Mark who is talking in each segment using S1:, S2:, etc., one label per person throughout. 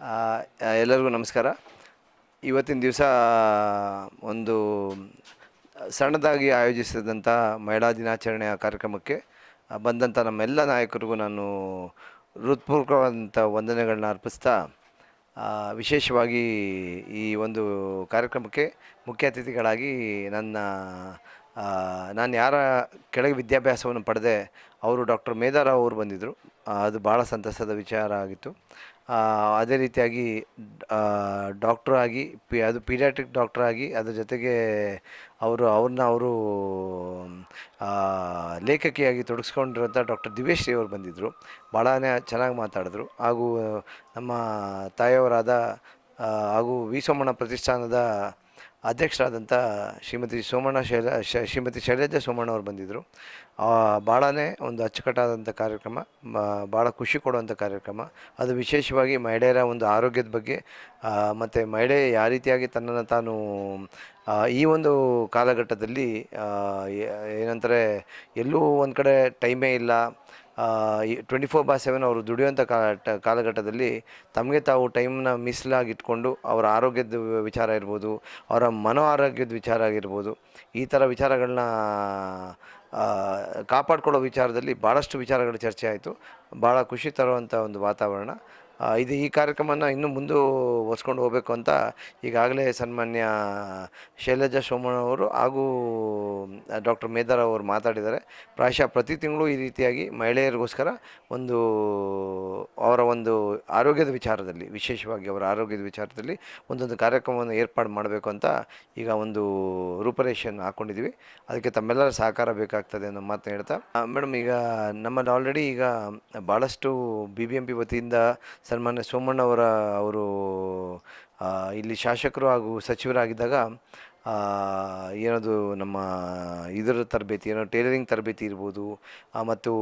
S1: ಆ, ಎಲ್ಲರಿಗೂ ನಮಸ್ಕಾರ. ಇವತ್ತಿನ ದಿವಸ ಒಂದು ಸಣ್ಣದಾಗಿ ಆಯೋಜಿಸಿದಂಥ ಮಹಿಳಾ ದಿನಾಚರಣೆಯ ಕಾರ್ಯಕ್ರಮಕ್ಕೆ ಬಂದಂಥ ನಮ್ಮೆಲ್ಲ ನಾಯಕರಿಗೂ ನಾನು ಹೃತ್ಪೂರ್ವಕವಾದಂಥ ವಂದನೆಗಳನ್ನ ಅರ್ಪಿಸ್ತಾ, ವಿಶೇಷವಾಗಿ ಈ ಒಂದು ಕಾರ್ಯಕ್ರಮಕ್ಕೆ ಮುಖ್ಯ ಅತಿಥಿಗಳಾಗಿ ನಾನು ಯಾರ ಕೆಳಗೆ ವಿದ್ಯಾಭ್ಯಾಸವನ್ನು ಪಡೆದೆ ಅವರು ಡಾಕ್ಟರ್ ಮೇಧಾರಾವ್ ಅವರು ಬಂದಿದ್ದರು. ಅದು ಭಾಳ ಸಂತಸದ ವಿಚಾರ ಆಗಿತ್ತು. ಅದೇ ರೀತಿಯಾಗಿ ಡಾಕ್ಟ್ರಾಗಿ ಅದು ಪೀಡಿಯಾಟ್ರಿಕ್ ಡಾಕ್ಟ್ರಾಗಿ ಅದ್ರ ಜೊತೆಗೆ ಅವರು ಲೇಖಕಿಯಾಗಿ ತೊಡಗಿಸ್ಕೊಂಡಿರೋಂಥ ಡಾಕ್ಟರ್ ದಿವ್ಯಶ್ರೀ ಅವರು ಬಂದಿದ್ದರು. ಭಾಳ ಚೆನ್ನಾಗಿ ಮಾತಾಡಿದ್ರು. ಹಾಗೂ ನಮ್ಮ ತಾಯಿಯವರಾದ ಹಾಗೂ ವಿ ಸೋಮಣ್ಣ ಪ್ರತಿಷ್ಠಾನದ ಅಧ್ಯಕ್ಷರಾದಂಥ ಶ್ರೀಮತಿ ಶೈಲಜಾ ಸೋಮಣ್ಣ ಅವರು ಬಂದಿದ್ದರು. ಭಾಳನೇ ಒಂದು ಅಚ್ಚುಕಟ್ಟಾದಂಥ ಕಾರ್ಯಕ್ರಮ, ಭಾಳ ಖುಷಿ ಕೊಡುವಂಥ ಕಾರ್ಯಕ್ರಮ. ಅದು ವಿಶೇಷವಾಗಿ ಮಹಿಳೆಯರ ಒಂದು ಆರೋಗ್ಯದ ಬಗ್ಗೆ ಮತ್ತು ಮಹಿಳೆ ಯಾವ ರೀತಿಯಾಗಿ ತನ್ನನ್ನು ತಾನು ಈ ಒಂದು ಕಾಲಘಟ್ಟದಲ್ಲಿ ಏನಂತಾರೆ, ಎಲ್ಲೂ ಒಂದು ಕಡೆ ಟೈಮೇ ಇಲ್ಲ, 24/7 ಅವರು ದುಡಿಯುವಂಥ ಕಾಲಘಟ್ಟದಲ್ಲಿ ತಮಗೆ ತಾವು ಟೈಮ್ನ ಮೀಸಲಾಗಿಟ್ಕೊಂಡು ಅವರ ಆರೋಗ್ಯದ ವಿಚಾರ ಇರ್ಬೋದು, ಅವರ ಮನೋ ಆರೋಗ್ಯದ ವಿಚಾರ ಆಗಿರ್ಬೋದು, ಈ ಥರ ವಿಚಾರಗಳನ್ನ ಕಾಪಾಡ್ಕೊಳ್ಳೋ ವಿಚಾರದಲ್ಲಿ ಭಾಳಷ್ಟು ವಿಚಾರಗಳು ಚರ್ಚೆ ಆಯಿತು. ಭಾಳ ಖುಷಿ ತರುವಂಥ ಒಂದು ವಾತಾವರಣ ಈ ಕಾರ್ಯಕ್ರಮನ ಇನ್ನೂ ಮುಂದುವರ್ಸ್ಕೊಂಡು ಹೋಗಬೇಕು ಅಂತ ಈಗಾಗಲೇ ಸನ್ಮಾನ್ಯ ಶೈಲಜಾ ಸೋಮಣ್ಣ ಅವರು ಹಾಗೂ ಡಾಕ್ಟರ್ ಮೇಧಾರಾವ್ ಅವರು ಮಾತಾಡಿದ್ದಾರೆ. ಪ್ರಾಯಶಃ ಪ್ರತಿ ತಿಂಗಳು ಈ ರೀತಿಯಾಗಿ ಮಹಿಳೆಯರಿಗೋಸ್ಕರ ಅವರ ಒಂದು ಆರೋಗ್ಯದ ವಿಚಾರದಲ್ಲಿ, ವಿಶೇಷವಾಗಿ ಅವರ ಆರೋಗ್ಯದ ವಿಚಾರದಲ್ಲಿ ಒಂದೊಂದು ಕಾರ್ಯಕ್ರಮವನ್ನು ಏರ್ಪಾಡು ಮಾಡಬೇಕು ಅಂತ ಈಗ ಒಂದು ರೂಪರೇಷೆಯನ್ನು ಹಾಕ್ಕೊಂಡಿದ್ದೀವಿ. ಅದಕ್ಕೆ ತಮ್ಮೆಲ್ಲರ ಸಹಕಾರ ಬೇಕಾಗ್ತದೆ ಅನ್ನೋ ಮಾತನ್ನ ಹೇಳ್ತಾ, ಮೇಡಮ್, ಈಗ ನಮ್ಮಲ್ಲಿ ಆಲ್ರೆಡಿ ಈಗ ಭಾಳಷ್ಟು BBMP ವತಿಯಿಂದ ಸನ್ಮಾನ್ಯ ಸೋಮಣ್ಣವರ ಅವರು ಇಲ್ಲಿ ಶಾಸಕರು ಹಾಗೂ ಸಚಿವರಾಗಿದ್ದಾಗ ಏನದು ನಮ್ಮ ಇದರ ತರಬೇತಿ, ಟೇಲರಿಂಗ್ ತರಬೇತಿ ಇರ್ಬೋದು, ಮತ್ತು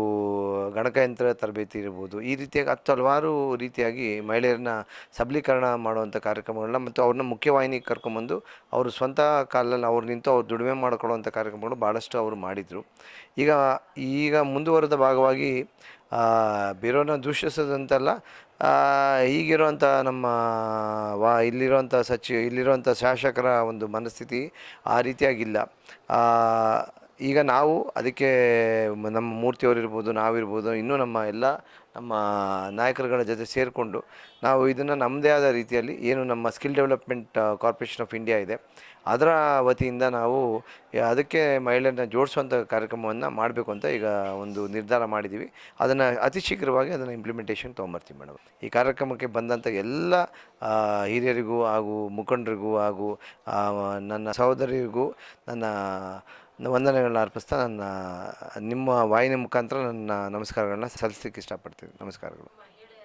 S1: ಗಣಕಯಂತ್ರ ತರಬೇತಿ ಇರ್ಬೋದು, ಈ ರೀತಿಯಾಗಿ ಹಲವಾರು ರೀತಿಯಾಗಿ ಮಹಿಳೆಯರನ್ನ ಸಬಲೀಕರಣ ಮಾಡುವಂಥ ಕಾರ್ಯಕ್ರಮಗಳನ್ನ ಮತ್ತು ಅವ್ರನ್ನ ಮುಖ್ಯವಾಹಿನಿಗೆ ಕರ್ಕೊಂಬಂದು ಅವರು ಸ್ವಂತ ಕಾಲಲ್ಲಿ ಅವ್ರು ನಿಂತು ಅವ್ರು ದುಡಿಮೆ ಮಾಡಿಕೊಳ್ಳುವಂಥ ಕಾರ್ಯಕ್ರಮಗಳು ಭಾಳಷ್ಟು ಅವರು ಮಾಡಿದರು. ಈಗ ಮುಂದುವರೆದ ಭಾಗವಾಗಿ ಬೇರೆಯವ್ರನ್ನ ದೂಷಿಸೋದಂತಲ್ಲ, ಈಗಿರುವಂಥ ನಮ್ಮ ಇಲ್ಲಿರುವಂಥ ಶಾಸಕರ ಒಂದು ಮನಸ್ಥಿತಿ ಆ ರೀತಿಯಾಗಿಲ್ಲ. ಈಗ ನಾವು ಅದಕ್ಕೆ ನಮ್ಮ ಮೂರ್ತಿಯವರಿರ್ಬೋದು, ನಾವಿರ್ಬೋದು, ಇನ್ನೂ ನಮ್ಮ ನಾಯಕರುಗಳ ಜೊತೆ ಸೇರಿಕೊಂಡು ನಾವು ಇದನ್ನು ನಮ್ಮದೇ ಆದ ರೀತಿಯಲ್ಲಿ ಏನು ನಮ್ಮ skill development corporation of India ಇದೆ, ಅದರ ವತಿಯಿಂದ ನಾವು ಅದಕ್ಕೆ ಮಹಿಳೆಯರನ್ನ ಜೋಡಿಸುವಂಥ ಕಾರ್ಯಕ್ರಮವನ್ನು ಮಾಡಬೇಕು ಅಂತ ಈಗ ಒಂದು ನಿರ್ಧಾರ ಮಾಡಿದ್ದೀವಿ. ಅದನ್ನು ಅತಿ ಶೀಘ್ರವಾಗಿ ಅದನ್ನು ಇಂಪ್ಲಿಮೆಂಟೇಷನ್ ತೊಗೊಂಬರ್ತೀವಿ ಮೇಡಮ್. ಈ ಕಾರ್ಯಕ್ರಮಕ್ಕೆ ಬಂದಂಥ ಎಲ್ಲ ಹಿರಿಯರಿಗೂ ಹಾಗೂ ಮುಖಂಡರಿಗೂ ಹಾಗೂ ನನ್ನ ಸಹೋದರಿಗೂ ನನ್ನ ವಂದನೆಗಳನ್ನ ಅರ್ಪಿಸ್ತಾ ನಿಮ್ಮ ವಾಹಿನಿ ಮುಖಾಂತರ ನನ್ನ ನಮಸ್ಕಾರಗಳನ್ನ ಸಲ್ಲಿಸಲಿಕ್ಕೆ ಇಷ್ಟಪಡ್ತೀನಿ. ನಮಸ್ಕಾರಗಳು.